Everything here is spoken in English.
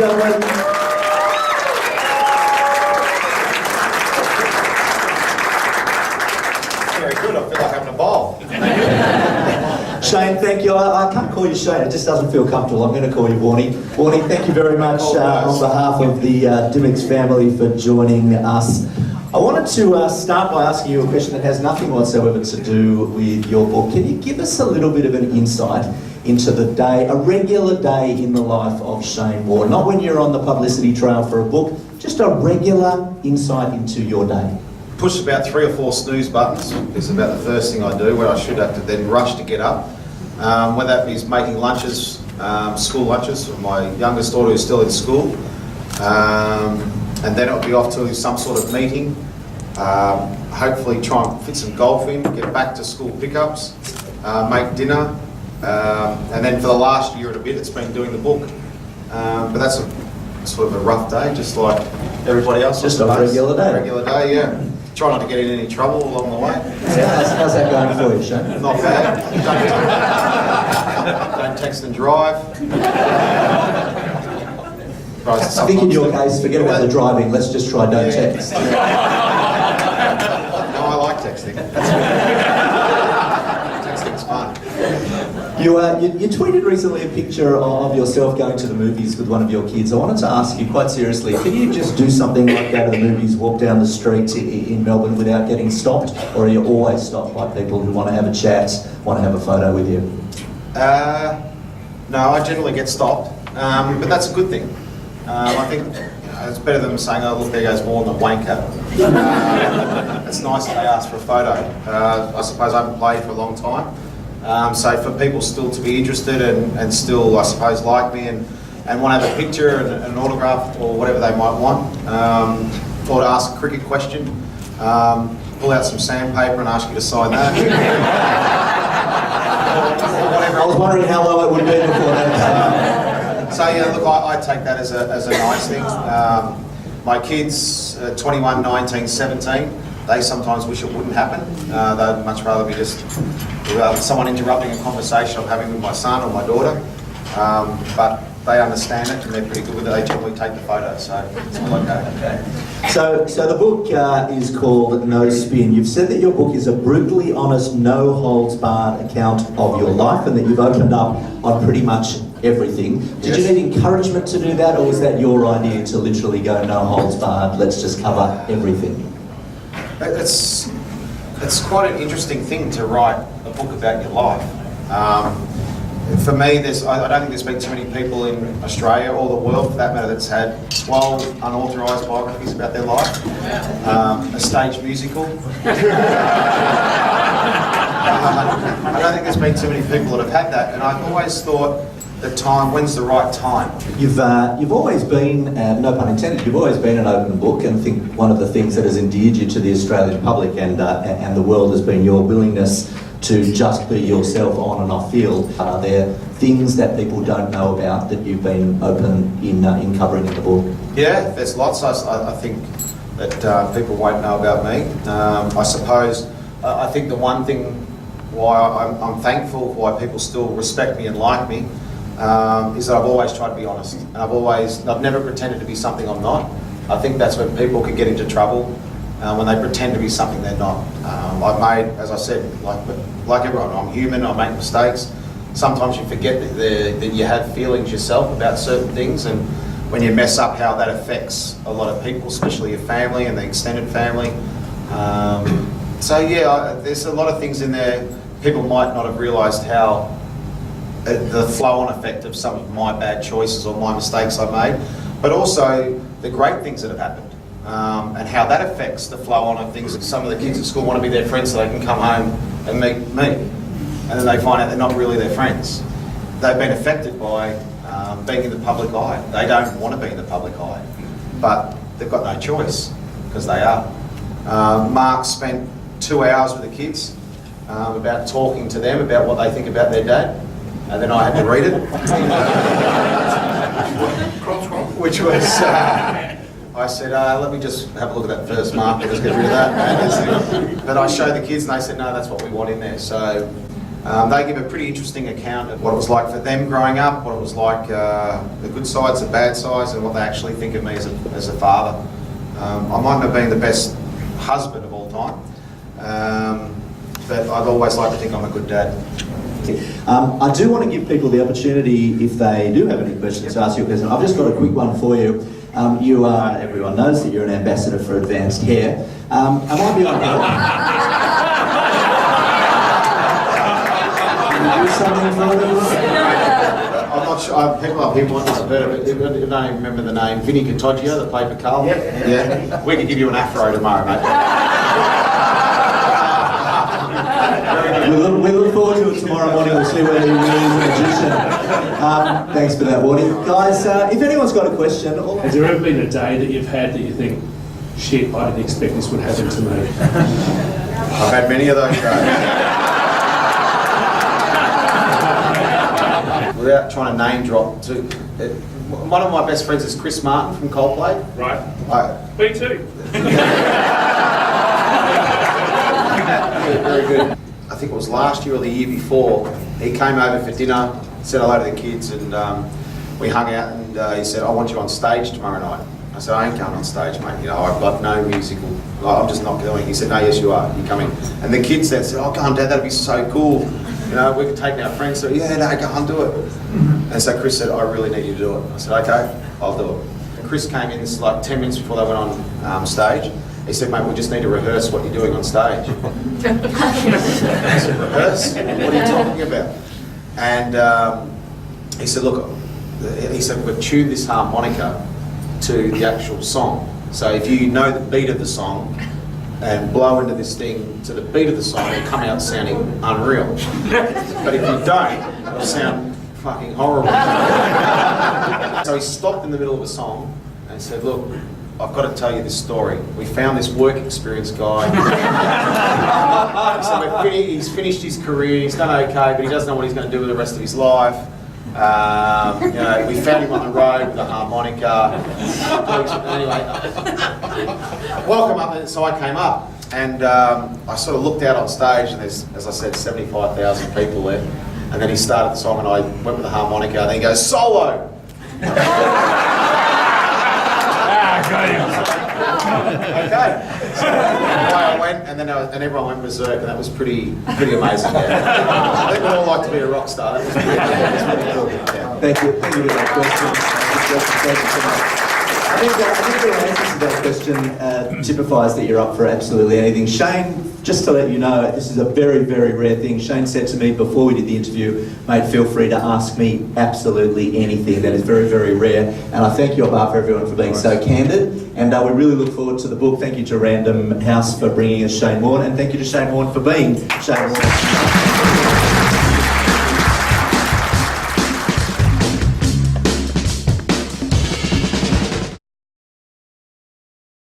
gentlemen. Very good. I feel like having a bowl. Shane, thank you. I can't call you Shane, it just doesn't feel comfortable. I'm going to call you Warne. Warne, thank you very much on behalf of the Dymocks family for joining us. I wanted to start by asking you a question that has nothing whatsoever to do with your book. Can you give us a little bit of an insight into the day, a regular day in the life of Shane Warne? Not when you're on the publicity trail for a book, just a regular insight into your day. Push about 3 or 4 snooze buttons is about the first thing I do, where I should have to then rush to get up. Whether that be making lunches, school lunches for my youngest daughter who's still in school, and then it'll be off to some sort of meeting, hopefully try and fit some golf in, get back to school pickups, make dinner, and then for the last year and a bit it's been doing the book. But that's sort of a rough day, just like everybody else. Just a regular day. Regular day, yeah. Try not to get in any trouble along the way. How's that going for you, Shane? Not bad. Don't text and drive. I think in your case, forget about the driving, let's just try don't text. No, I like texting. Texting's fun. You tweeted recently a picture of yourself going to the movies with one of your kids. I wanted to ask you quite seriously, can you just do something like go to the movies, walk down the street in Melbourne without getting stopped? Or are you always stopped by people who want to have a chat, want to have a photo with you? No, I generally get stopped, but that's a good thing. I think it's better than saying, oh look, there goes Warne the wanker. It's nice that they ask for a photo. I suppose I haven't played for a long time. So for people still to be interested and still, I suppose, like me and want to have a picture and an autograph or whatever they might want, or to ask a cricket question, pull out some sandpaper and ask you to sign that. or whatever. I was wondering how low it would be before that. So yeah, look, I take that as a nice thing. My kids, 21, 19, 17, they sometimes wish it wouldn't happen. They'd much rather be just someone interrupting a conversation I'm having with my son or my daughter. But they understand it and they're pretty good with it. They generally take the photo, so it's all okay. So the book is called No Spin. You've said that your book is a brutally honest, no holds barred account of your life and that you've opened up on pretty much everything. Did you need encouragement to do that, or was that your idea to literally go no holds barred, let's just cover everything? It's quite an interesting thing to write a book about your life. For me, I don't think there's been too many people in Australia or the world, for that matter, that's had 12 unauthorised biographies about their life. A stage musical. I don't think there's been too many people that have had that, and I've always thought the time, when's the right time? You've always been, no pun intended, you've always been an open book, and I think one of the things that has endeared you to the Australian public and the world has been your willingness to just be yourself on and off field. Are there things that people don't know about that you've been open in covering in the book? Yeah, there's lots I think that people won't know about me. I suppose, I think the one thing why I'm thankful, why people still respect me and like me, is that I've always tried to be honest. And I've never pretended to be something I'm not. I think that's when people can get into trouble, when they pretend to be something they're not. I've made, as I said, like everyone, I'm human, I make mistakes. Sometimes you forget that you have feelings yourself about certain things, and when you mess up, how that affects a lot of people, especially your family and the extended family. So yeah, there's a lot of things in there. People might not have realised how the flow-on effect of some of my bad choices or my mistakes I made, but also the great things that have happened, and how that affects the flow-on of things. Some of the kids at school want to be their friends so they can come home and meet me, and then they find out they're not really their friends. They've been affected by being in the public eye. They don't want to be in the public eye, but they've got no choice because they are. Mark spent 2 hours with the kids about talking to them about what they think about their dad. And then I had to read it, which was, I said, let me just have a look at that first, Mark, let's get rid of that. But I showed the kids and they said, no, that's what we want in there. So They give a pretty interesting account of what it was like for them growing up, what it was like, the good sides, the bad sides, and what they actually think of me as a father. I might not have been the best husband of all time, but I'd always like to think I'm a good dad. I do want to give people the opportunity, if they do have any questions, to ask you a question. I've just got a quick one for you. You are, everyone knows that you're an ambassador for advanced hair. Am I beyond help? Can you do something for them? I'm not sure, people might not have heard of it. I don't even remember the name. Vinny Cattoggio, that played for Carl. Yeah. We could give you an afro tomorrow, mate. We look forward to it tomorrow morning. We'll see whether he really is a magician. Thanks for that, Warnie. Guys, if anyone's got a question... Has there ever been a day that you've had that you think, shit, I didn't expect this would happen to me? I've had many of those days. Without trying to name drop, one of my best friends is Chris Martin from Coldplay. Right. Me too. Very good. I think it was last year or the year before, he came over for dinner, said hello to the kids, and we hung out, and he said, I want you on stage tomorrow night. I said, I ain't coming on stage, mate. You know, I've got no musical, I'm just not going. He said, no, yes you are, you're coming. And the kids then said, oh, go on, Dad, that'd be so cool. You know, we could take our friends. So, yeah, no, go on, do it. And so Chris said, I really need you to do it. I said, okay, I'll do it. And Chris came in, this is like 10 minutes before they went on stage. He said, mate, we just need to rehearse what you're doing on stage. I said, rehearse? What are you talking about? And he said, look, he said, we've tuned this harmonica to the actual song. So if you know the beat of the song and blow into this thing to the beat of the song, it'll come out sounding unreal. But if you don't, it'll sound fucking horrible. So he stopped in the middle of a song and said, look, I've got to tell you this story. We found this work experience guy. So he's finished his career, he's done okay, but he doesn't know what he's going to do with the rest of his life. You know, we found him on the road with a harmonica. Anyway, welcome up. So I came up, and I sort of looked out on stage, and there's, as I said, 75,000 people there. And then he started the song, and I went with the harmonica, and then he goes, solo! Okay. So away I went, and then everyone went berserk, and that was pretty amazing. Yeah. I think we'd all like to be a rock star. That was pretty cool. Yeah. Thank you for that question. Thank you so much. I think the answer to that question typifies that you're up for absolutely anything. Shane, just to let you know, this is a very, very rare thing. Shane said to me before we did the interview, mate, feel free to ask me absolutely anything. That is very, very rare. And I thank you on behalf of everyone for being so candid. And we really look forward to the book. Thank you to Random House for bringing us Shane Warne. And thank you to Shane Warne for being Shane Warne.